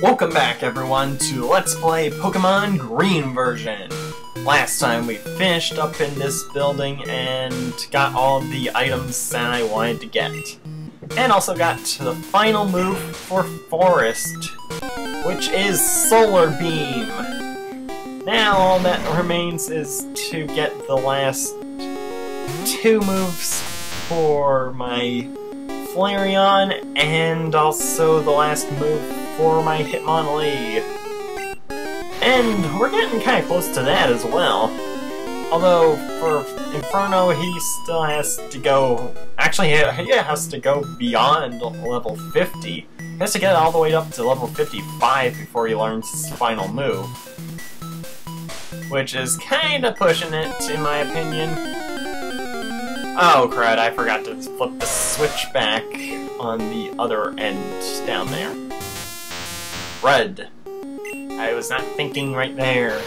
Welcome back, everyone, to Let's Play Pokemon Green version. Last time we finished up in this building and got all of the items that I wanted to get. And also got to the final move for Forest, which is Solar Beam. Now all that remains is to get the last two moves for my Flareon and also the last move for my Hitmonlee. And we're getting kind of close to that as well. Although, for Inferno, he still has to go... Actually, he has to go beyond level 50. He has to get all the way up to level 55 before he learns his final move. Which is kind of pushing it, in my opinion. Oh crud, I forgot to flip the switch back on the other end down there. Red. I was not thinking right there.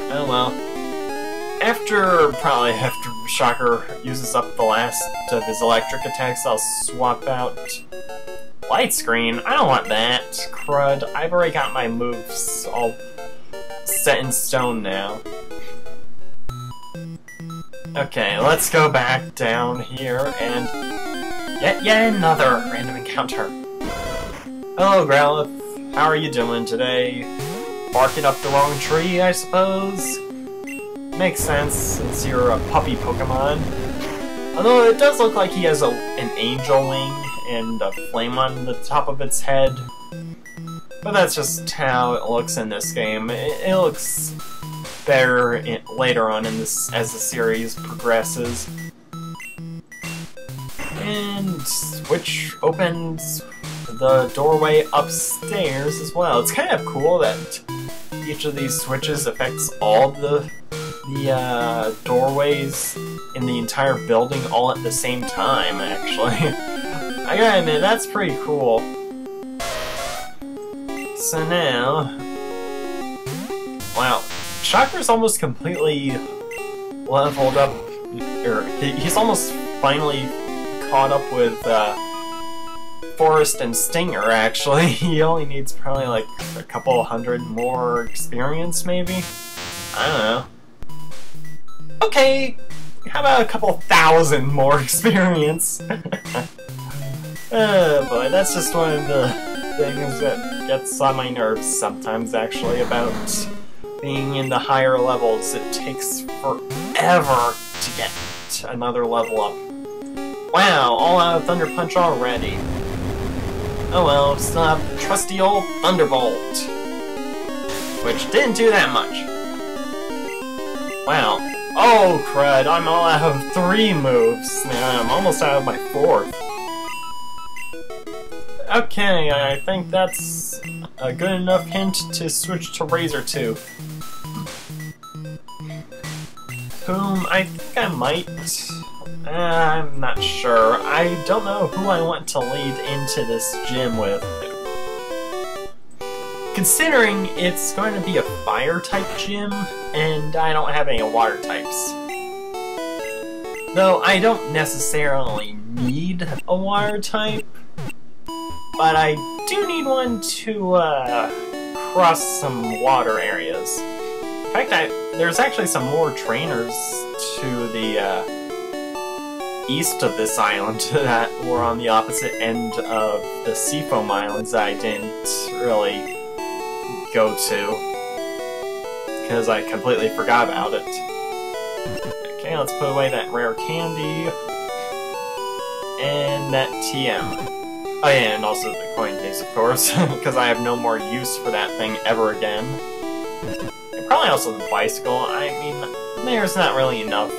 Oh well. Probably after Shocker uses up the last of his electric attacks, I'll swap out Light Screen. I don't want that. Crud. I've already got my moves all set in stone now. Okay, let's go back down here and yet another random encounter. Hello, Growlithe. How are you doing today? Barking up the wrong tree, I suppose? Makes sense, since you're a puppy Pokemon. Although it does look like he has an angel wing and a flame on the top of its head. But that's just how it looks in this game. It looks better later on in this as the series progresses. And which opens the doorway upstairs as well. It's kind of cool that each of these switches affects all the doorways in the entire building all at the same time, actually. I gotta admit, that's pretty cool. So now... Wow. Shocker's almost completely leveled up, or he's almost finally caught up with Forest and Stinger, actually. He only needs probably like a couple hundred more experience, maybe? I don't know. Okay, how about a couple thousand more experience? Oh boy, that's just one of the things that gets on my nerves sometimes, actually, about being in the higher levels. It takes forever to get another level up. Wow, all out of Thunder Punch already. Oh well, still have the trusty old Thunderbolt, which didn't do that much. Wow. Oh crud, I'm all out of 3 moves. Now I'm almost out of my 4th. Okay, I think that's a good enough hint to switch to RazorTooth. Whom I think I might... I'm not sure. I don't know who I want to lead into this gym with. Considering it's going to be a fire-type gym, and I don't have any water types. Though I don't necessarily need a water type, but I do need one to cross some water areas. In fact, there's actually some more trainers to the east of this island that were on the opposite end of the Seafoam Islands that I didn't really go to, because I completely forgot about it. Okay, let's put away that rare candy, and that TM. Oh yeah, and also the coin case, of course, because I have no more use for that thing ever again. And probably also the bicycle. I mean, there's not really enough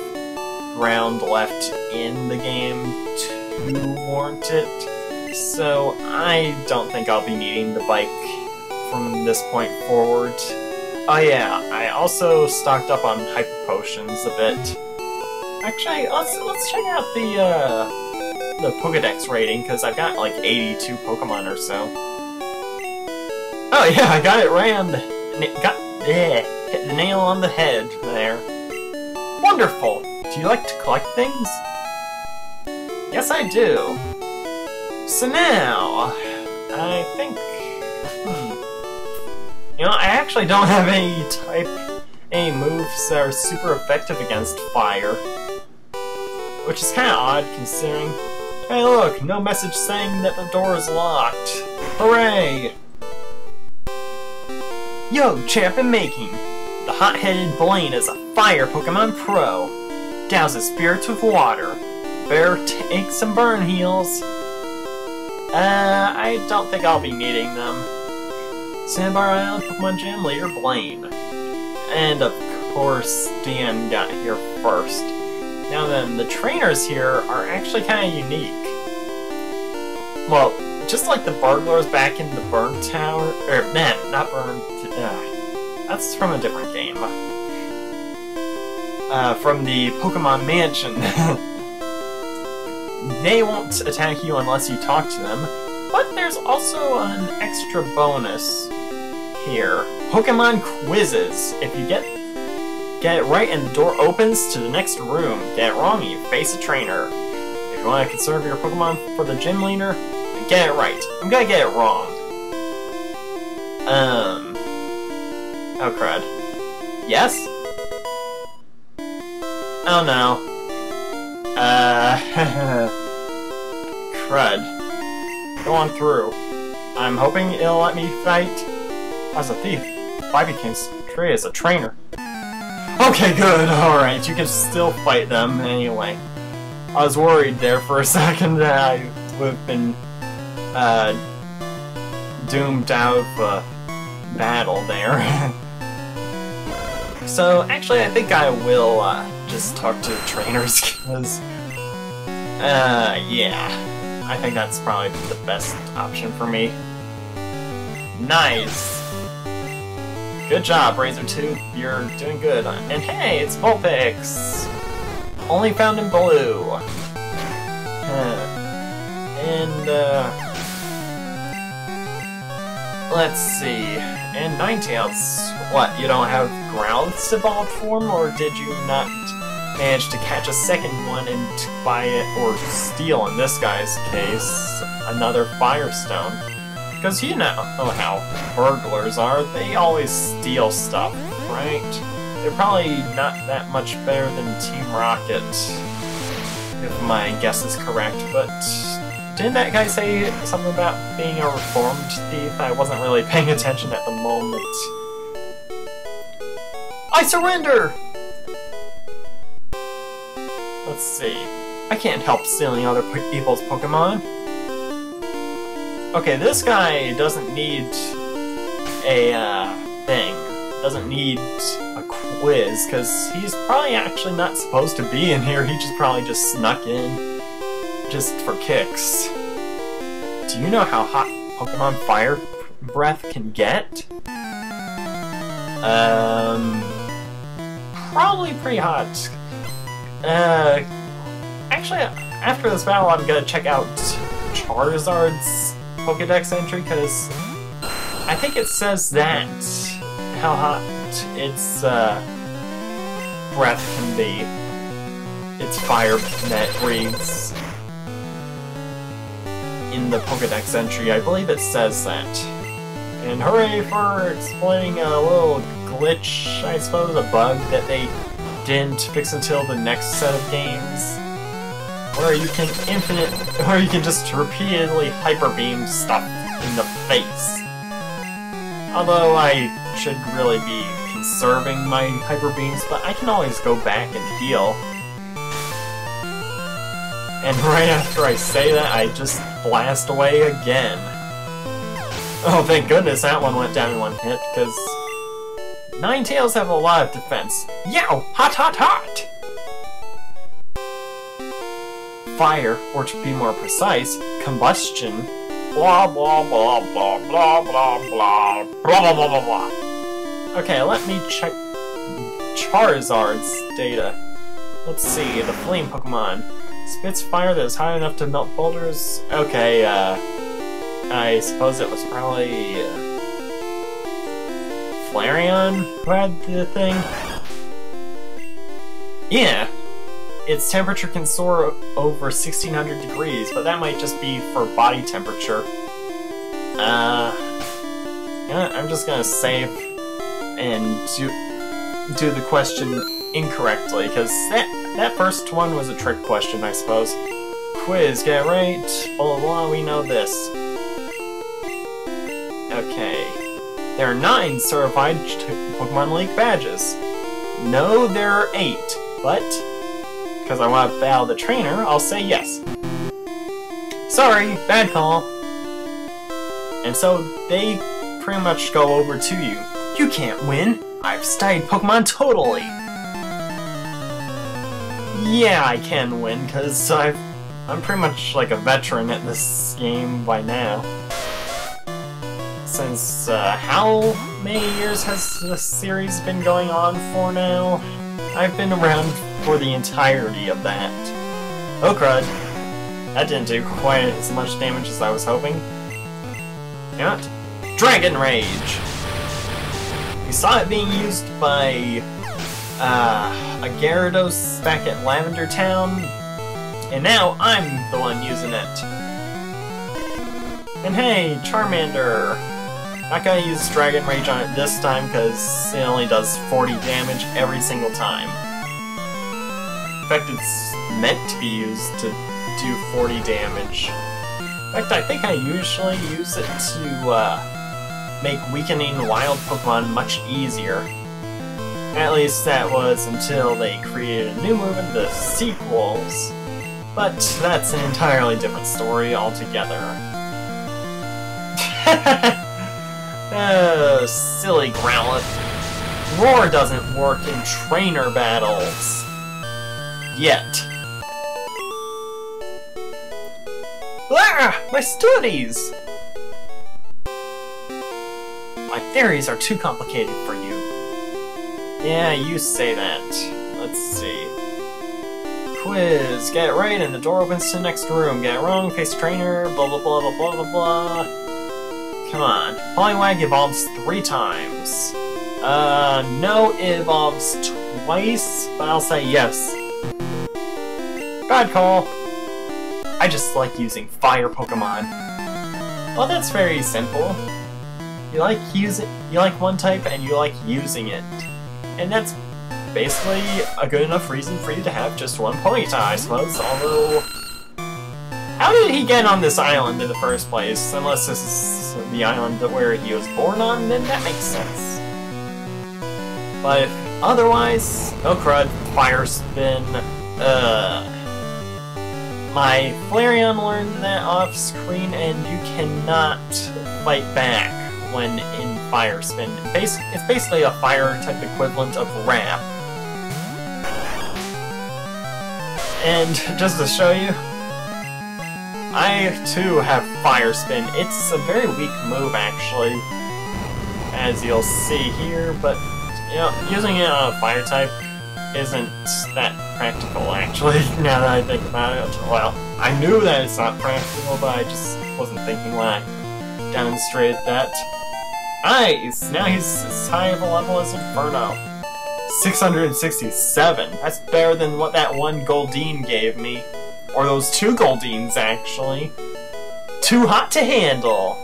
ground left in the game to warrant it, so I don't think I'll be needing the bike from this point forward. Oh yeah, I also stocked up on Hyper Potions a bit. Actually, let's check out the Pokédex rating, because I've got like 82 Pokemon or so. Oh yeah, I got it right on the... hit the nail on the head there. Wonderful! Do you like to collect things? Yes, I do. So now, I think You know, I actually don't have any moves that are super effective against fire. Which is kinda odd considering. Hey look, no message saying that the door is locked. Hooray! Yo, champ in making! The hot-headed Blaine is a fire Pokemon pro. Douses spirits with water. Better take some burn heals. I don't think I'll be needing them. Sandbar Island Pokemon Gym Leader Blaine. And of course, Dan got here first. Now then, the trainers here are actually kind of unique. Well, just like the burglars back in the Burn Tower, or not Burn, that's from a different game. From the Pokemon Mansion. They won't attack you unless you talk to them, but there's also an extra bonus here. Pokemon quizzes. If you get it right and the door opens to the next room, get it wrong and you face a trainer. If you want to conserve your Pokemon for the gym leader, then get it right. I'm gonna get it wrong. Oh crud. Yes? Oh no. Crud. Go on through. I'm hoping it'll let me fight as a thief. If I became stray as a trainer. Okay, good, alright, you can still fight them anyway. I was worried there for a second that I would have been doomed out of a battle there. So, actually, I think I will just talk to trainers, because, yeah, I think that's probably the best option for me. Nice! Good job, RazorTooth. You're doing good. And hey, it's Vulpix! Only found in blue. And, let's see. And Ninetales. What, you don't have Growlithe evolved form, or did you not manage to catch a second one and buy it, or steal, in this guy's case, another Firestone? Because you know how burglars are, they always steal stuff, right? They're probably not that much better than Team Rocket, if my guess is correct, but didn't that guy say something about being a reformed thief? I wasn't really paying attention at the moment. I surrender! Let's see. I can't help stealing other people's Pokemon. Okay, this guy doesn't need a, thing. Doesn't need a quiz, because he's probably actually not supposed to be in here. He probably just snuck in, just for kicks. Do you know how hot Pokemon Fire Breath can get? Probably pretty hot. Actually, after this battle, I'm gonna check out Charizard's Pokédex entry, because I think it says that how hot its breath can be. Its fire that reads in the Pokédex entry. I believe it says that. And hooray for explaining a little glitch, I suppose, a bug that they didn't fix until the next set of games. Where you can just repeatedly hyper beam stuff in the face. Although I should really be conserving my hyper beams, but I can always go back and heal. And right after I say that, I just blast away again. Oh, thank goodness that one went down in one hit, because Ninetales have a lot of defense. Yow! Hot, hot, hot! Fire, or to be more precise, combustion. Blah blah blah blah blah blah blah blah blah blah blah. Okay, let me check Charizard's data. Let's see, the flame Pokemon. Spits fire that is high enough to melt boulders. Okay, I suppose it was probably Flareon who had the thing? Yeah. Its temperature can soar over 1600 degrees, but that might just be for body temperature. I'm just gonna save and do the question incorrectly, because that first one was a trick question, I suppose. Quiz, get right, blah blah blah, we know this. Okay. There are 9 certified Pokemon League badges. No, there are 8, but because I want to battle the trainer, I'll say yes. Sorry, bad call. And so they pretty much go over to you. You can't win. I've studied Pokemon totally. Yeah, I can win, because I'm pretty much like a veteran at this game by now. Since, how many years has this series been going on for now? I've been around for the entirety of that. Oh crud. That didn't do quite as much damage as I was hoping. Got Dragon Rage! We saw it being used by a Gyarados back at Lavender Town, and now I'm the one using it. And hey, Charmander! Not gonna use Dragon Rage on it this time because it only does 40 damage every single time. In fact, it's meant to be used to do 40 damage. In fact, I think I usually use it to make weakening wild Pokemon much easier. At least that was until they created a new move in the sequels. But that's an entirely different story altogether. Oh, silly Growlithe. Roar doesn't work in trainer battles. Yet. Ah! My studies! My theories are too complicated for you. Yeah, you say that. Let's see. Quiz. Get it right and the door opens to the next room. Get it wrong, face the trainer, blah blah blah blah blah blah blah. Come on. Poliwag evolves 3 times. No, it evolves twice, but I'll say yes. Bad call. I just like using fire Pokemon. Well, that's very simple. You like one type and you like using it. And that's basically a good enough reason for you to have just one Ponyta, I suppose, although... How did he get on this island in the first place? Unless this is the island where he was born on, then that makes sense. But if otherwise... Oh crud, Fire Spin. My Flareon learned that off screen, and you cannot fight back when in Fire Spin. It's basically a fire type equivalent of Wrap. And just to show you, I too have Fire Spin. It's a very weak move actually, as you'll see here, but you know, using it on a fire type isn't that practical actually, now that I think about it. Well, I knew that it's not practical, but I just wasn't thinking when I demonstrated that. Nice! Now he's as high of a level as Inferno. 667. That's better than what that one Goldeen gave me. Or those 2 Goldeens, actually. Too hot to handle!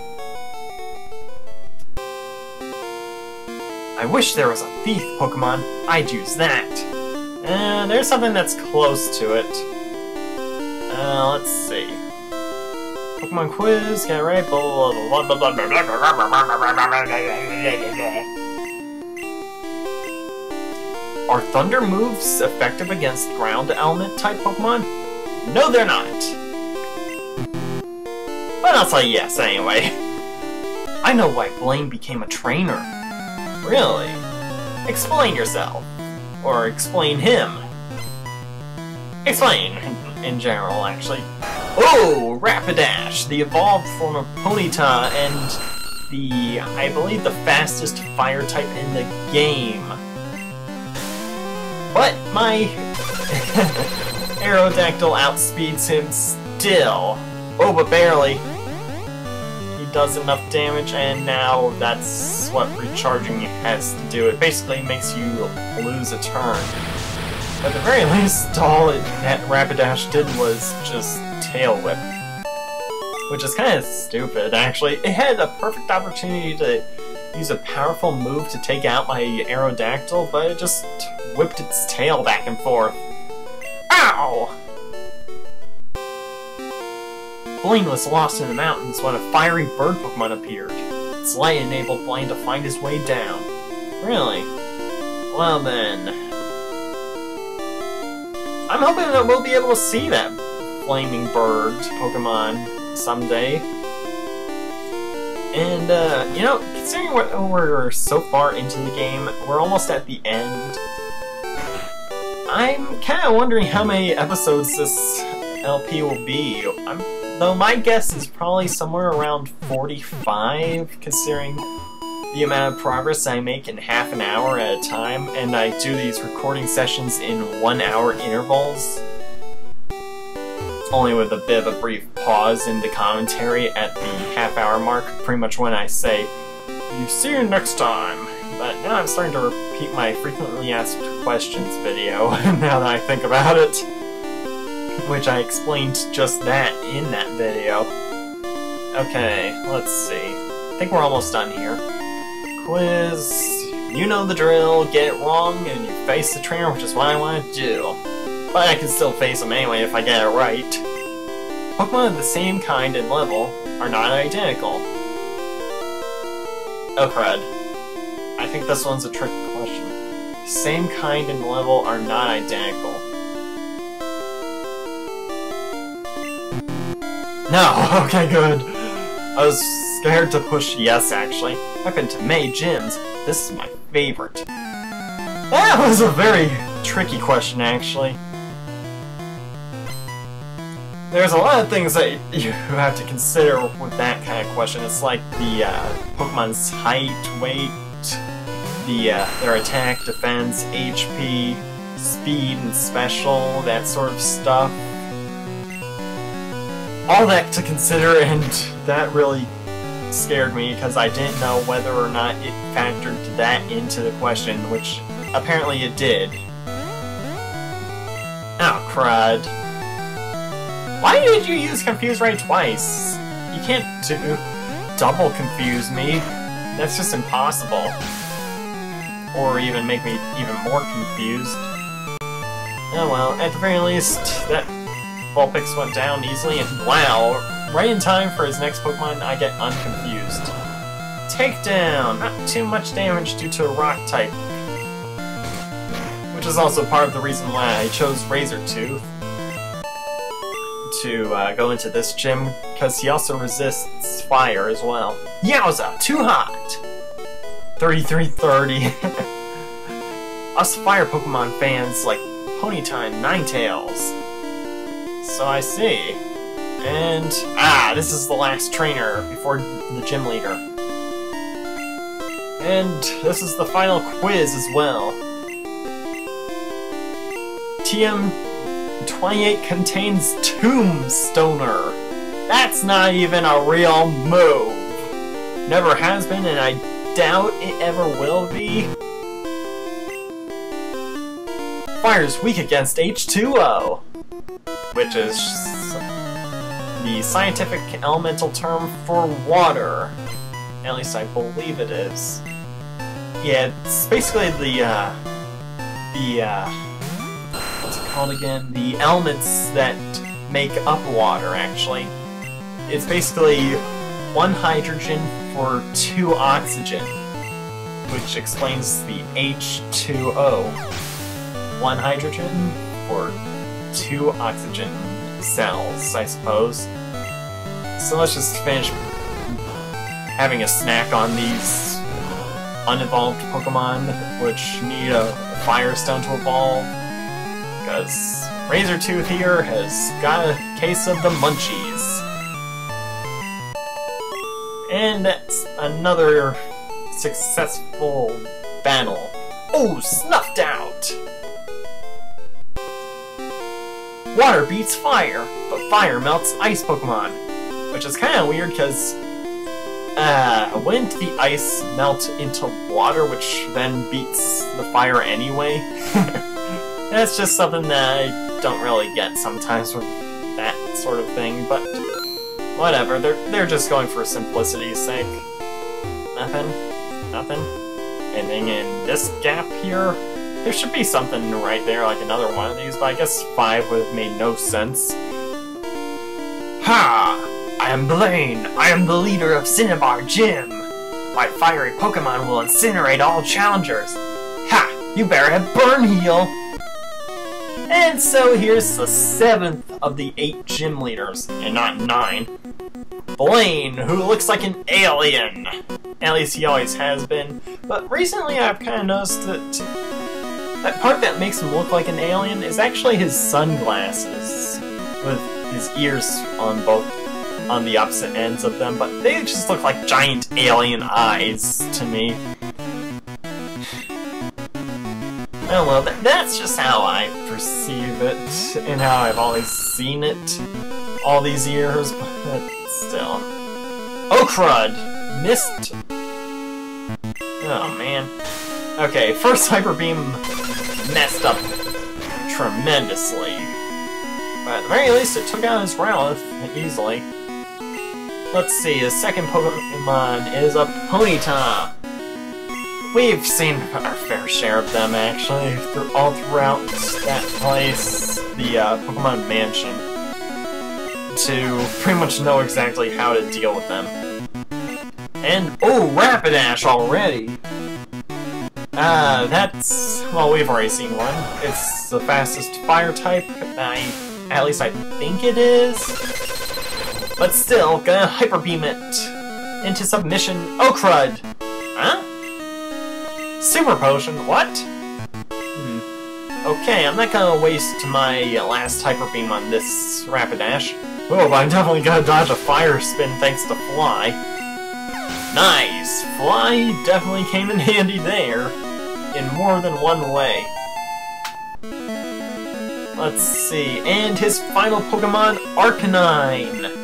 I wish there was a thief Pokemon. I'd use that. There's something that's close to it. Let's see. Pokemon quiz, get it right, blah blah blah blah blah blah blah blah. Are thunder moves effective against ground element type Pokemon? No, they're not. But I'll say yes anyway. I know why Blaine became a trainer. Really? Explain yourself. Or explain him. Explain, in general, actually. Oh, Rapidash, the evolved form of Ponyta and I believe, the fastest fire type in the game. But my Aerodactyl outspeeds him still. Oh, but barely. He does enough damage, and now that's what recharging has to do. It basically makes you lose a turn. At the very least, all that Rapidash did was just Tail Whip. Which is kind of stupid, actually. It had a perfect opportunity to use a powerful move to take out my Aerodactyl, but it just whipped its tail back and forth. Ow! Blaine was lost in the mountains when a fiery bird Pokemon appeared. Its light enabled Blaine to find his way down. Really? Well then... I'm hoping that we'll be able to see that flaming bird Pokemon someday. And, you know, considering we're so far into the game, we're almost at the end. I'm kind of wondering how many episodes this LP will be. Though my guess is probably somewhere around 45, considering the amount of progress I make in half an hour at a time, and I do these recording sessions in 1 hour intervals. Only with a bit of a brief pause in the commentary at the half-hour mark, pretty much when I say, "You see you next time." But now I'm starting to repeat my frequently asked questions video, now that I think about it. Which I explained just that in that video. Okay, let's see. I think we're almost done here. Quiz. You know the drill, get it wrong, and you face the trainer, which is what I want to do. But I can still face him anyway if I get it right. Pokemon of the same kind and level are not identical. Oh crud. I think this one's a trick question. Same kind and level are not identical. No! Okay, good. I was scared to push yes, actually. I've been to many gyms. This is my favorite. That was a very tricky question, actually. There's a lot of things that you have to consider with that kind of question. It's like the Pokemon's height, weight, their attack, defense, HP, speed, and special, that sort of stuff. All that to consider, and that really scared me because I didn't know whether or not it factored that into the question, which apparently it did. Oh, crud. Why did you use Confuse Ray twice? You can't double confuse me. That's just impossible. Or even make me even more confused. Oh well, at the very least, that Vulpix went down easily, and wow, right in time for his next Pokemon, I get unconfused. Takedown! Not too much damage due to a rock type. Which is also part of the reason why I chose RazorTooth to go into this gym, because he also resists fire as well. Yowza! Too hot! 3330. Us fire Pokemon fans like Ponyta and Ninetales. So I see. And, this is the last trainer before the gym leader. And this is the final quiz as well. TM28 contains Tombstoner. That's not even a real move. Never has been, and I doubt it ever will be. Fire's weak against H2O, which is the scientific elemental term for water. At least I believe it is. Yeah, it's basically what's it called again? The elements that make up water, actually. It's basically 1 hydrogen for 2 oxygen, which explains the H2O. 1 hydrogen for 2 oxygen cells, I suppose. So let's just finish having a snack on these unevolved Pokemon, which need a Fire Stone to evolve, because RazorTooth here has got a case of the munchies. And that's another successful battle. Oh, snuffed out! Water beats fire, but fire melts ice Pokemon. Which is kind of weird, because wouldn't the ice melt into water, which then beats the fire anyway? That's just something that I don't really get sometimes with that sort of thing, but whatever, they're just going for simplicity's sake. Nothing. Nothing. Anything in this gap here? There should be something right there, like another one of these, but I guess 5 would have made no sense. Ha! I am Blaine! I am the leader of Cinnabar Gym! My fiery Pokémon will incinerate all challengers! Ha! You better have Burn Heal! And so here's the 7th of the 8 gym leaders, and not 9. Blaine, who looks like an alien! At least he always has been, but recently I've kind of noticed that part that makes him look like an alien is actually his sunglasses, with his ears on the opposite ends of them, but they just look like giant alien eyes to me. Oh well, that's just how I perceive it, and how I've always seen it all these years, but still. Oh crud! Missed! Oh man. Okay, first Hyper Beam messed up tremendously. But at the very least it took out his Growlithe easily. Let's see, his second Pokemon is a Ponyta. We've seen our fair share of them, actually, all throughout that place, the Pokemon Mansion, to pretty much know exactly how to deal with them. And, oh, Rapidash already! That's... well, we've already seen one. It's the fastest fire type, at least I think it is. But still, gonna Hyper Beam it into submission. Oh, crud! Huh? Super Potion, what? Okay, I'm not gonna waste my last Hyper Beam on this Rapidash. Oh, but I'm definitely gonna dodge a Fire Spin thanks to Fly. Nice! Fly definitely came in handy there, in more than one way. Let's see, and his final Pokemon, Arcanine,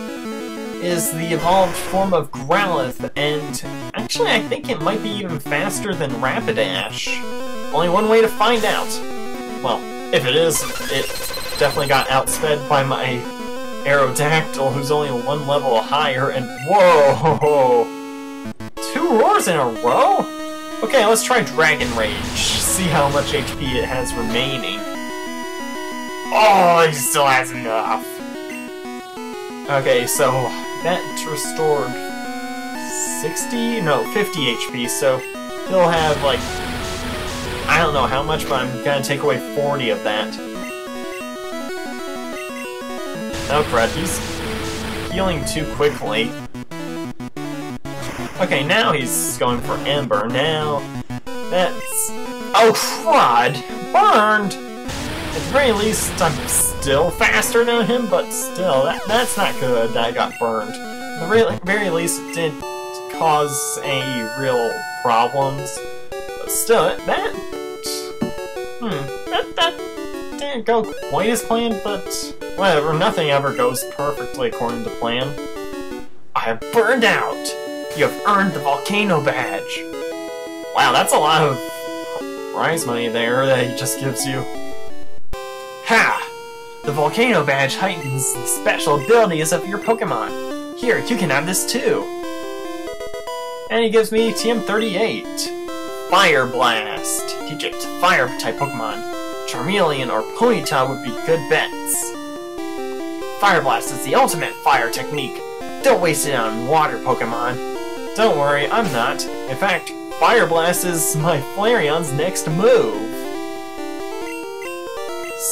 is the evolved form of Growlithe, and actually I think it might be even faster than Rapidash. Only one way to find out. Well, if it is, it definitely got outsped by my Aerodactyl, who's only 1 level higher, and whoa! 2 roars in a row? Okay, let's try Dragon Rage, see how much HP it has remaining. Oh, he still has enough. Okay, so that restored 60? No, 50 HP, so he'll have, like, I don't know how much, but I'm gonna take away 40 of that. Oh crud, he's healing too quickly. Okay, now he's going for Ember. Now, that's... oh crud! Burned! At the very least, I'm still faster than him, but still, that's not good that I got burned. At the very least, it didn't cause any real problems. But still, that didn't go quite as planned, but whatever, nothing ever goes perfectly according to plan. I have burned out! You have earned the Volcano Badge! Wow, that's a lot of prize money there that he just gives you. Ha! The Volcano Badge heightens the special abilities of your Pokemon. Here, you can have this too. And he gives me TM38. Fire Blast. Teach it to Fire-type Pokemon. Charmeleon or Ponyta would be good bets. Fire Blast is the ultimate fire technique. Don't waste it on water Pokemon. Don't worry, I'm not. In fact, Fire Blast is my Flareon's next move.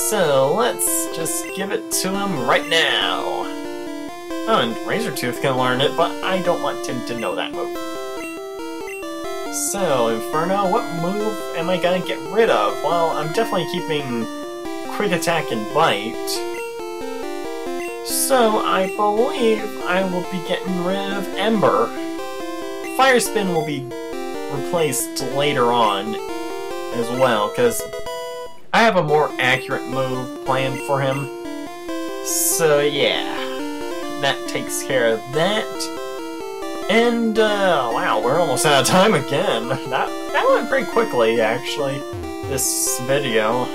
So, let's just give it to him right now. Oh, and RazorTooth can learn it, but I don't want him to know that move. So, Inferno, what move am I gonna get rid of? Well, I'm definitely keeping Quick Attack and Bite. So, I believe I will be getting rid of Ember. Fire Spin will be replaced later on as well, because I have a more accurate move planned for him. So, yeah. That takes care of that. And, wow, we're almost out of time again. That went pretty quickly, actually, this video.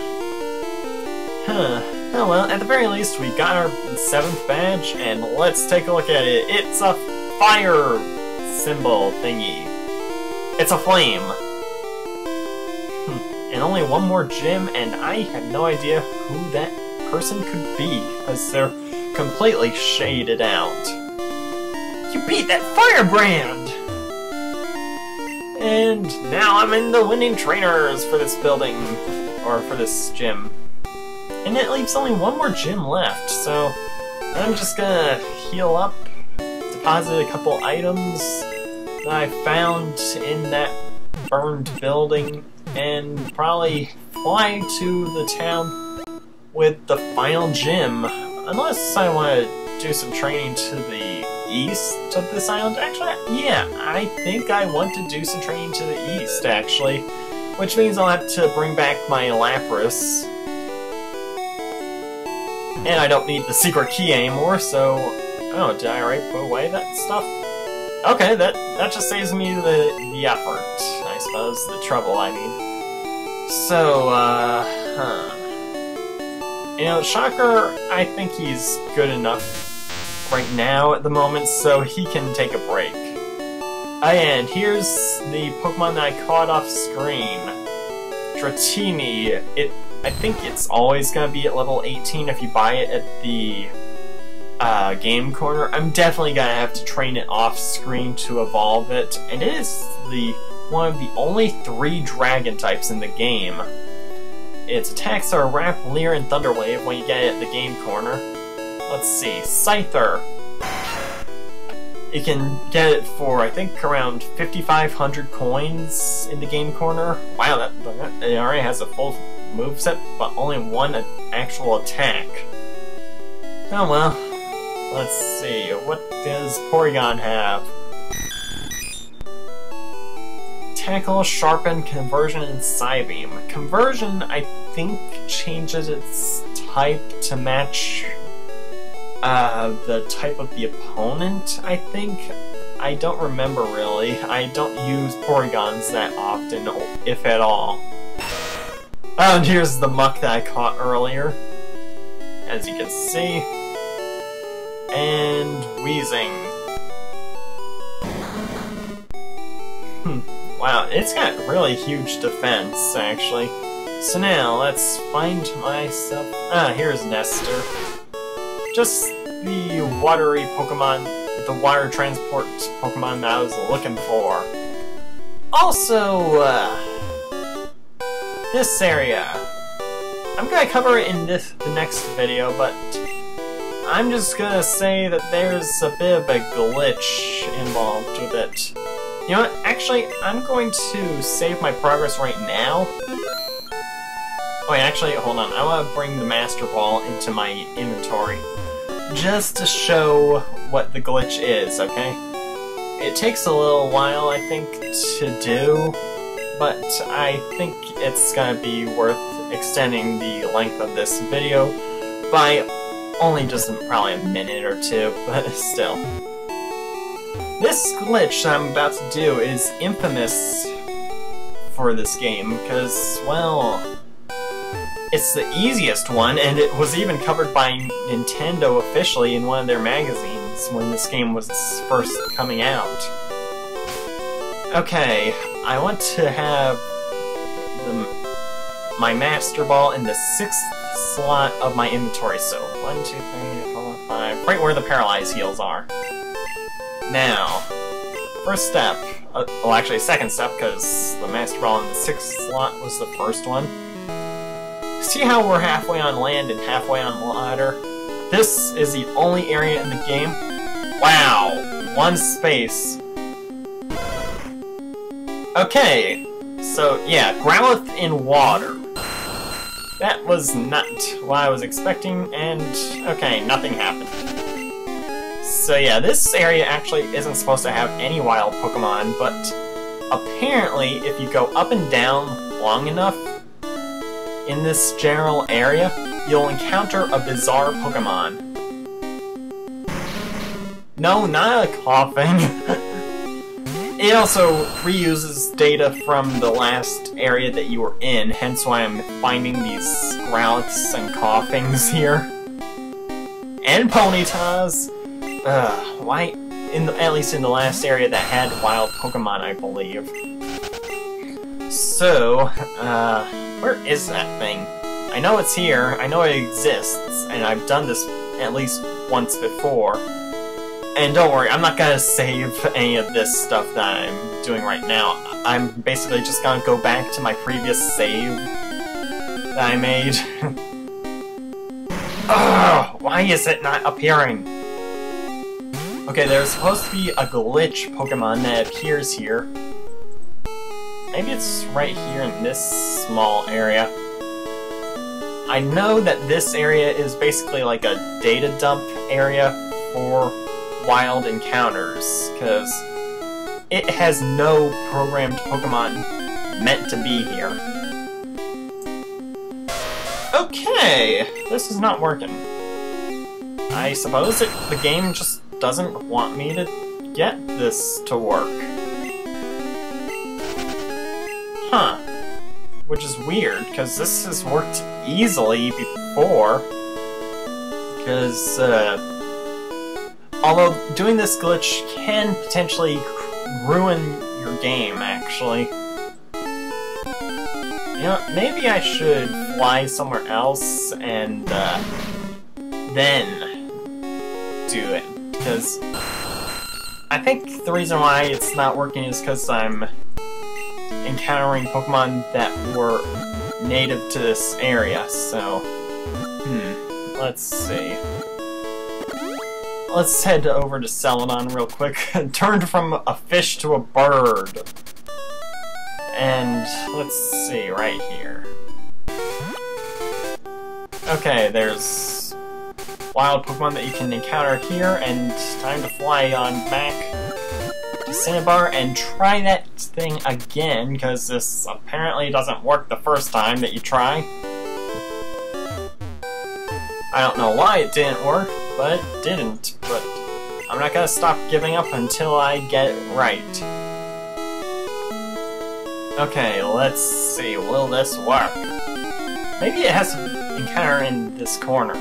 Huh. Oh well, at the very least, we got our 7th badge, and let's take a look at it. It's a fire symbol thingy. It's a flame! And only one more gym, and I have no idea who that person could be, because they're completely shaded out. You beat that firebrand! And now I'm in the winning trainers for this building, or for this gym. And it leaves only one more gym left, so I'm just gonna heal up, deposit a couple items that I found in that burned building, and probably fly to the town with the final gym. Unless I want to do some training to the east of this island. Actually, yeah, I think I want to do some training to the east, actually. Which means I'll have to bring back my Lapras. And I don't need the secret key anymore, so... Oh, did I already put away that stuff? Okay, that just saves me the effort, I suppose. The trouble, I mean. So, You know, Shocker, I think he's good enough right now at the moment, so he can take a break. And here's the Pokemon that I caught off screen. Dratini. I think it's always gonna be at level 18 if you buy it at the game corner. I'm definitely gonna have to train it off screen to evolve it, and it is one of the only 3 dragon types in the game. Its attacks are Wrap, Leer, and Thunder Wave when you get it at the game corner. Let's see, Scyther. You can get it for, I think, around 5,500 coins in the game corner. Wow, it already has a full moveset, but only one actual attack. Oh well. Let's see, what does Porygon have? Tackle, Sharpen, Conversion, and Psybeam. Conversion, I think, changes its type to match the type of the opponent, I think. I don't remember really. I don't use Porygons that often, if at all. Oh, and here's the muck that I caught earlier, as you can see. And Wheezing. Wow, it's got really huge defense, actually. So now, let's find myself... Ah, here's Nestor. Just the watery Pokemon, the water transport Pokemon that I was looking for. Also, this area. I'm gonna cover it in the next video, but I'm just gonna say that there's a bit of a glitch involved with it. You know what? Actually, I'm going to save my progress right now. Oh, wait, actually, hold on. I want to bring the Master Ball into my inventory, just to show what the glitch is, okay? It takes a little while, I think, to do, but I think it's gonna be worth extending the length of this video by only just probably a minute or two, but still. This glitch that I'm about to do is infamous for this game, because, well, it's the easiest one, and it was even covered by Nintendo officially in one of their magazines when this game was first coming out. Okay, I want to have my Master Ball in the 6th slot of my inventory, so 1, 2, 3, 4, 5, right where the Paralyze heals are. Now, first step, well actually second step, because the Master Ball in the 6th slot was the first one. See how we're halfway on land and halfway on water? This is the only area in the game. Wow! 1 space. Okay, so yeah, Growlithe in water. That was not what I was expecting, and okay, nothing happened. So yeah, this area actually isn't supposed to have any wild Pokemon, but apparently if you go up and down long enough in this general area, you'll encounter a bizarre Pokemon. No, not a coughing. It also reuses data from the last area that you were in, hence why I'm finding these Growliths and Coughings here. And Ponytas. Why? at least in the last area that had wild Pokemon, I believe. So, where is that thing? I know it's here, I know it exists, and I've done this at least once before. And don't worry, I'm not gonna save any of this stuff that I'm doing right now. I'm basically just gonna go back to my previous save that I made. Ugh, why is it not appearing? Okay, there's supposed to be a glitch Pokemon that appears here. Maybe it's right here in this small area. I know that this area is basically like a data dump area for wild encounters, because it has no programmed Pokemon meant to be here. Okay, this is not working. I suppose the game just doesn't want me to get this to work. Huh. Which is weird, because this has worked easily before. Because, although doing this glitch can potentially ruin your game, actually. You know, maybe I should fly somewhere else and, then do it. Because I think the reason why it's not working is because I'm encountering Pokemon that were native to this area, so... let's see. Let's head over to Celadon real quick. Turned from a fish to a bird. And let's see, right here. Okay, there's wild Pokemon that you can encounter here, and time to fly on back to Cinnabar and try that thing again, because this apparently doesn't work the first time that you try. I don't know why it didn't work, but it didn't. But I'm not gonna stop giving up until I get it right. Okay, let's see, will this work? Maybe it has to encounter in this corner.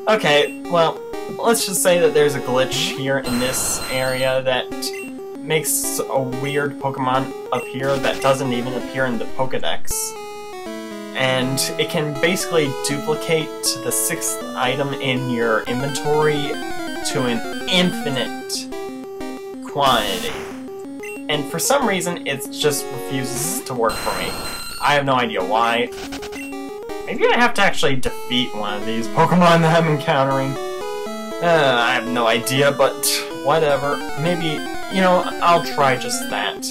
Okay, well, let's just say that there's a glitch here in this area that makes a weird Pokemon appear that doesn't even appear in the Pokédex. And it can basically duplicate the 6th item in your inventory to an infinite quantity. And for some reason, it just refuses to work for me. I have no idea why. Maybe I have to actually defeat one of these Pokemon that I'm encountering. I have no idea, but whatever. Maybe, you know, I'll try just that.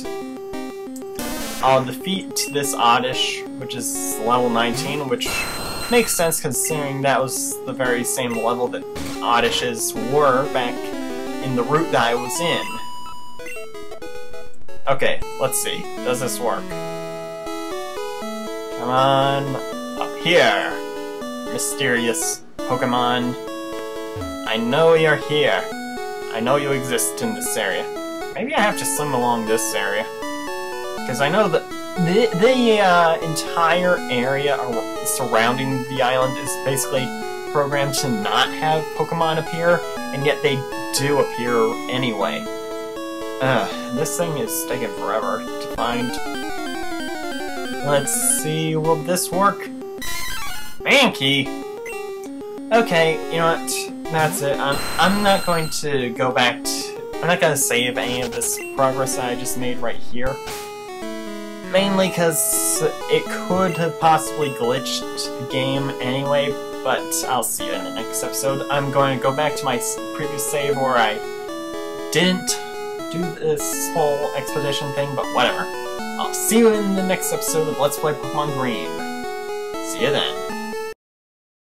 I'll defeat this Oddish, which is level 19, which makes sense considering that was the very same level that Oddishes were back in the route that I was in. Okay, let's see. Does this work? Come on, up here, mysterious Pokemon. I know you're here. I know you exist in this area. Maybe I have to swim along this area. Because I know that the entire area surrounding the island is basically programmed to not have Pokemon appear, and yet they do appear anyway. This thing is taking forever to find. Let's see, will this work? Mankey! Okay, you know what? That's it. I'm not going to go back to... I'm not going to save any of this progress that I just made right here. Mainly because it could have possibly glitched the game anyway, but I'll see you in the next episode. I'm going to go back to my previous save where I didn't do this whole expedition thing, but whatever. I'll see you in the next episode of Let's Play Pokemon Green. See you then.